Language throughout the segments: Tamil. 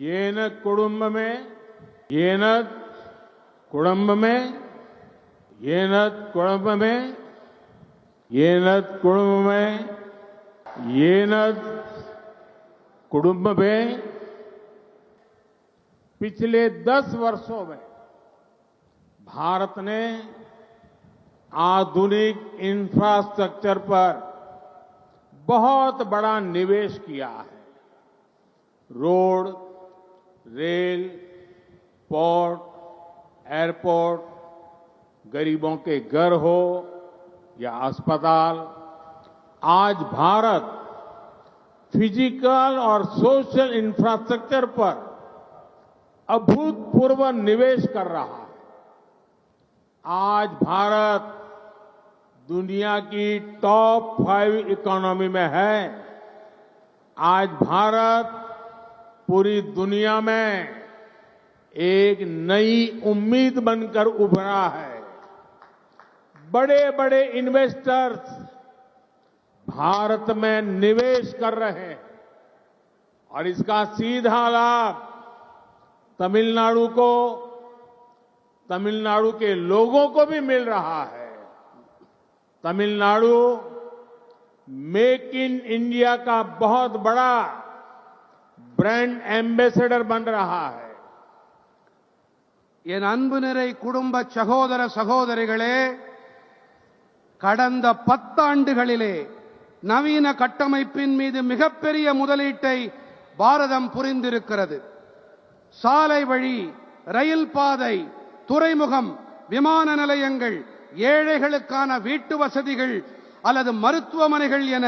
येन कुडुम्ब में येनत कुडुम्ब में येनत कुडुम्ब में येनत कुडुम्ब में येनत कुडुम्ब में पिछले 10 वर्षों में भारत ने आधुनिक इंफ्रास्ट्रक्चर पर बहुत बड़ा निवेश किया है। रोड, रेल, पोर्ट, एयरपोर्ट, गरीबों के घर हो या अस्पताल, आज भारत फिजिकल और सोशल इंफ्रास्ट्रक्चर पर अभूतपूर्व निवेश कर रहा है। आज भारत दुनिया की टॉप 5 इकोनॉमी में है। आज भारत पूरी दुनिया में एक नई उम्मीद बनकर उभरा है। बड़े बड़े इन्वेस्टर्स भारत में निवेश कर रहे हैं और इसका सीधा लाभ तमिलनाडु को, तमिलनाडु के लोगों को भी मिल रहा है। तमिलनाडु मेक इन इंडिया का बहुत बड़ा ब्रांड एम्बेसडर बन रहा है। என் அன்பு நிறை குடும்ப சகோதர சகோதரிகளே, கடந்த 10 ஆண்டுகளிலே நவீன கட்டமைப்பின் மீது மிகப்பெரிய முதலீட்டை பாரதம் புரிந்திருக்கிறது. சாலை வழி, ரயில் பாதை, துறைமுகம், விமான நிலையங்கள், ஏழைகளுக்கான வீட்டு வசதிகள் அல்லது மருத்துவமனைகள் என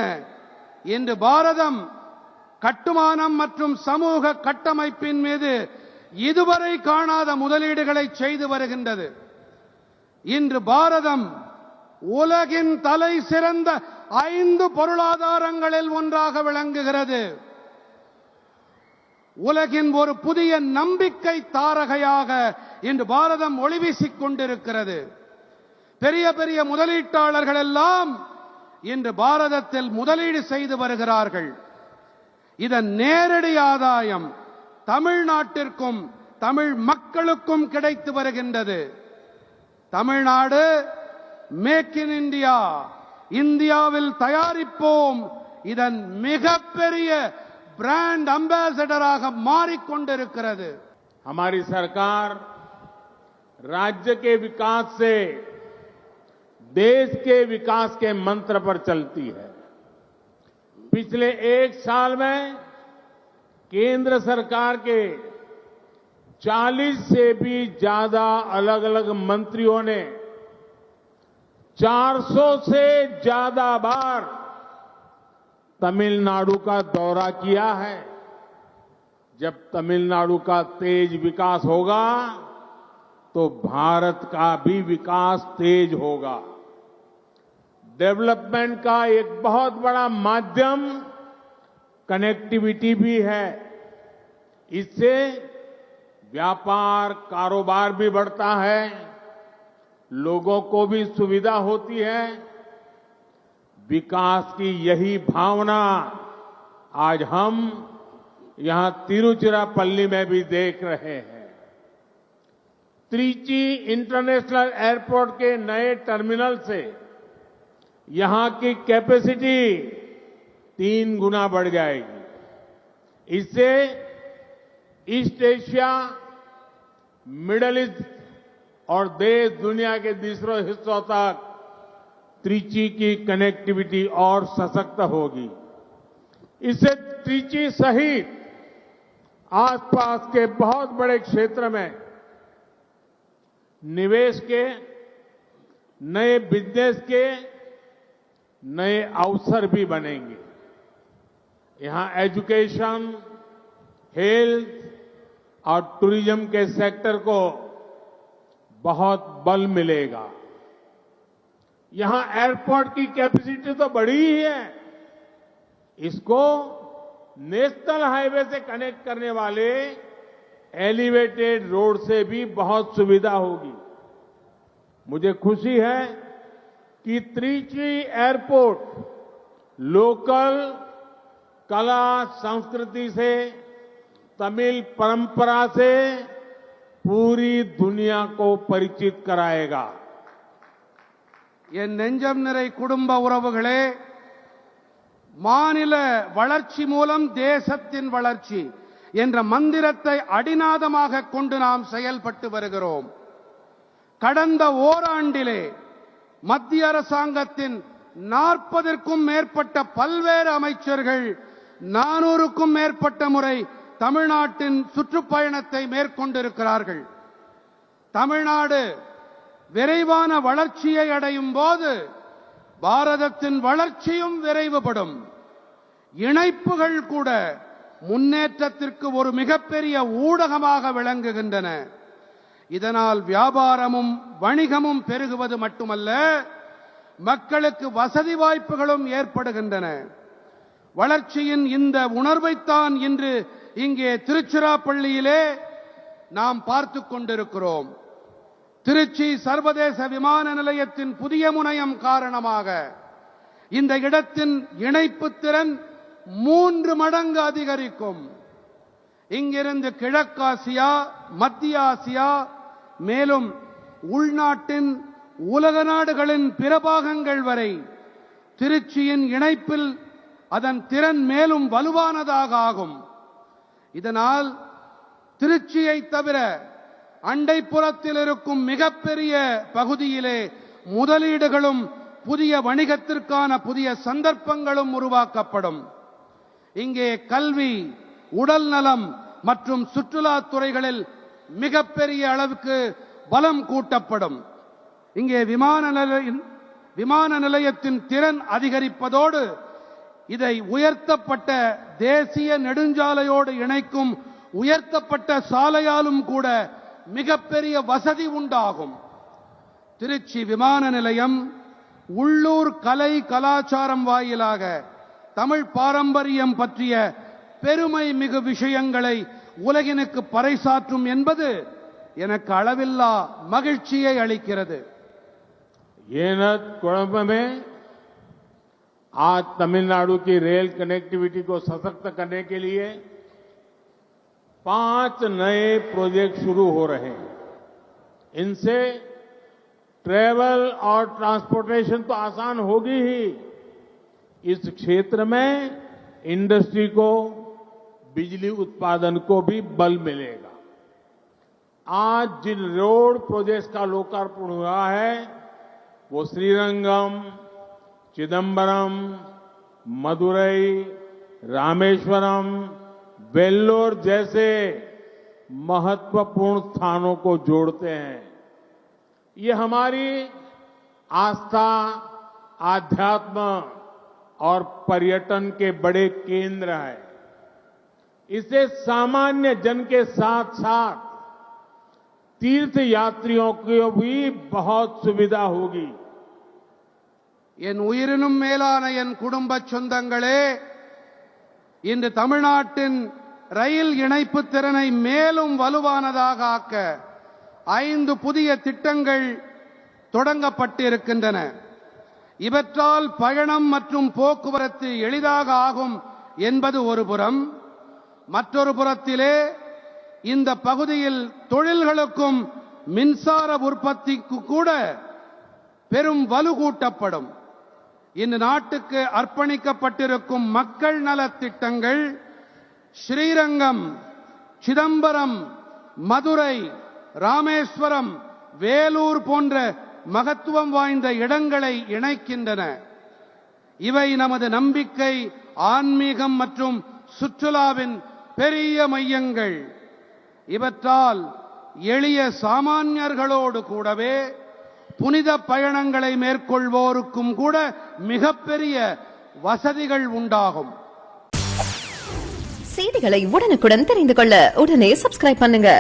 இன்று பாரதம் கட்டுமானம் மற்றும் சமூக கட்டமைப்பின் மீது இதுவரை காணாத முதலீடுகளை செய்து வருகின்றது. இன்று பாரதம் உலகின் தலை சிறந்த 5 பொருளாதாரங்களில் ஒன்றாக விளங்குகிறது. உலகின் ஒரு புதிய நம்பிக்கை தாரகையாக இன்று பாரதம் ஒளிவீசிக் கொண்டிருக்கிறது. பெரிய பெரிய முதலீட்டாளர்கள் எல்லாம் இன்று பாரதத்தில் முதலீடு செய்து வருகிறார்கள். இதன் நேரடி ஆதாயம் தமிழ்நாட்டிற்கும் தமிழ் மக்களுக்கும் கிடைத்து வருகின்றது. தமிழ்நாடு மேக் இன் இந்தியா, இந்தியாவில் தயாரிப்போம், இதன் மிகப்பெரிய ब्रांड एम्बेसडराக मारिकोंडिरुक्किरदु। हमारी सरकार राज्य के विकास से देश के विकास के मंत्र पर चलती है। पिछले 1 साल में केंद्र सरकार के 40 से भी ज्यादा अलग अलग मंत्रियों ने 400 से ज्यादा बार तमिलनाडु का दौरा किया है। जब तमिलनाडु का तेज विकास होगा तो भारत का भी विकास तेज होगा। डेवलपमेंट का एक बहुत बड़ा माध्यम कनेक्टिविटी भी है। इससे व्यापार, कारोबार भी बढ़ता है, लोगों को भी सुविधा होती है। विकास की यही भावना आज हम यहां तिरुचिरापल्ली में भी देख रहे हैं। त्रिची इंटरनेशनल एयरपोर्ट के नए टर्मिनल से यहां की कैपेसिटी 3 गुना बढ़ जाएगी। इससे ईस्ट एशिया, मिडिल ईस्ट और देश दुनिया के दूसरे हिस्सों तक त्रिची की कनेक्टिविटी और सशक्त होगी। इससे त्रिची सहित आसपास के बहुत बड़े क्षेत्र में निवेश के, नए बिजनेस के नए अवसर भी बनेंगे। यहां एजुकेशन, हेल्थ और टूरिज्म के सेक्टर को बहुत बल मिलेगा। यहां एयरपोर्ट की कैपेसिटी तो बड़ी ही है, इसको नेशनल हाईवे से कनेक्ट करने वाले एलिवेटेड रोड से भी बहुत सुविधा होगी। मुझे खुशी है कि त्रिची एयरपोर्ट लोकल कला संस्कृति से तमिल परंपरा से पूरी दुनिया को परिचित कराएगा। என் நெஞ்சம் நிறை குடும்ப உறவுகளே, மாநில வளர்ச்சி மூலம் தேசத்தின் வளர்ச்சி என்ற மந்திரத்தை அடிநாதமாக கொண்டு நாம் செயல்பட்டு வருகிறோம். கடந்த ஓராண்டிலே மத்திய அரசாங்கத்தின் 40க்கும் மேற்பட்ட பல்வேறு அமைச்சர்கள் 400க்கும் மேற்பட்ட முறை தமிழ்நாட்டின் சுற்றுப்பயணத்தை மேற்கொண்டிருக்கிறார்கள். தமிழ்நாடு விரைவான வளர்ச்சியை அடையும் போது பாரதத்தின் வளர்ச்சியும் விரைவுபடும். இணைப்புகள் கூட முன்னேற்றத்திற்கு ஒரு மிகப்பெரிய ஊடகமாக விளங்குகின்றன. இதனால் வியாபாரமும் வணிகமும் பெருகுவது மட்டுமல்ல, மக்களுக்கு வசதி வாய்ப்புகளும் ஏற்படுகின்றன. வளர்ச்சியின் இந்த உணர்வைத்தான் இன்று இங்கே திருச்சிராப்பள்ளியிலே நாம் பார்த்துக் கொண்டிருக்கிறோம். திருச்சி சர்வதேச விமான நிலையத்தின் புதிய முனையம் காரணமாக இந்த இடத்தின் இணைப்பு திறன் 3 மடங்கு அதிகரிக்கும். இங்கிருந்து கிழக்காசியா, மத்திய ஆசியா, மேலும் உள்நாட்டின் உலக நாடுகளின் பிற பாகங்கள் வரை திருச்சியின் இணைப்பில் அதன் திறன் மேலும் வலுவானதாக ஆகும். இதனால் திருச்சியை தவிர அண்டைப்புறத்தில் இருக்கும் மிகப்பெரிய பகுதியிலே முதலீடுகளும் புதிய வணிகத்திற்கான புதிய சந்தர்ப்பங்களும் உருவாக்கப்படும். இங்கே கல்வி, உடல் நலம் மற்றும் சுற்றுலா துறைகளில் மிகப்பெரிய அளவுக்கு பலம் கூட்டப்படும். இங்கே விமான நிலையத்தின் திறன் அதிகரிப்பதோடு இதை உயர்த்தப்பட்ட தேசிய நெடுஞ்சாலையோடு இணைக்கும் உயர்த்தப்பட்ட சாலையாலும் கூட மிகப்பெரிய வசதி உண்டாகும். திருச்சி விமான நிலையம் உள்ளூர் கலை கலாச்சாரம் வாயிலாக தமிழ் பாரம்பரியம் பற்றிய பெருமை மிகு விஷயங்களை உலகினுக்கு பறைசாற்றும் என்பது எனக்கு அளவில்லா மகிழ்ச்சியை அளிக்கிறது. कोलंबो में आज तमिलनाडु की रेल कनेक्टिविटी को सशक्त करने के लिए 5 नए प्रोजेक्ट शुरू हो रहे हैं. इनसे ट्रैवल और ट्रांसपोर्टेशन तो आसान होगी ही, इस क्षेत्र में इंडस्ट्री को, बिजली उत्पादन को भी बल मिलेगा. आज जिन रोड प्रोजेक्ट्स का लोकार्पण हुआ है वो श्रीरंगम, चिदंबरम, मदुरई, रामेश्वरम, वेल्लोर जैसे महत्वपूर्ण स्थानों को जोड़ते हैं. ये हमारी आस्था, आध्यात्म और पर्यटन के बड़े केंद्र हैं. इससे सामान्य जन के साथ साथ तीर्थ यात्रियों को भी बहुत सुविधा होगी. என் உயிரினும் மேலான என் குடும்ப சொந்தங்களே, இன்று தமிழ்நாட்டின் ரயில் இணைப்பு திறனை மேலும் வலுவானதாக ஆக்க 5 புதிய திட்டங்கள் தொடங்கப்பட்டிருக்கின்றன. இவற்றால் பயணம் மற்றும் போக்குவரத்து எளிதாக ஆகும் என்பது ஒரு புறம். மற்றொரு புறத்திலே இந்த பகுதியில் தொழில்களுக்கும் மின்சார உற்பத்திக்கு கூட பெரும் வலு கூட்டப்படும். இந்த நாட்டுக்கு அர்ப்பணிக்கப்பட்டிருக்கும் மக்கள் நலத் திட்டங்கள் ஸ்ரீரங்கம், சிதம்பரம், மதுரை, ராமேஸ்வரம், வேலூர் போன்ற மகத்துவம் வாய்ந்த இடங்களை இணைக்கின்றன. இவை நமது நம்பிக்கை, ஆன்மீகம் மற்றும் சுற்றுலாவின் பெரிய மையங்கள். இவற்றால் எளிய சாமானியர்களோடு கூடவே புனித பயணங்களை மேற்கொள்வோருக்கும் கூட மிகப்பெரிய வசதிகள் உண்டாகும். செய்திகளை உடனுக்குடன் தெரிந்து கொள்ள உடனே சப்ஸ்கிரைப் பண்ணுங்க.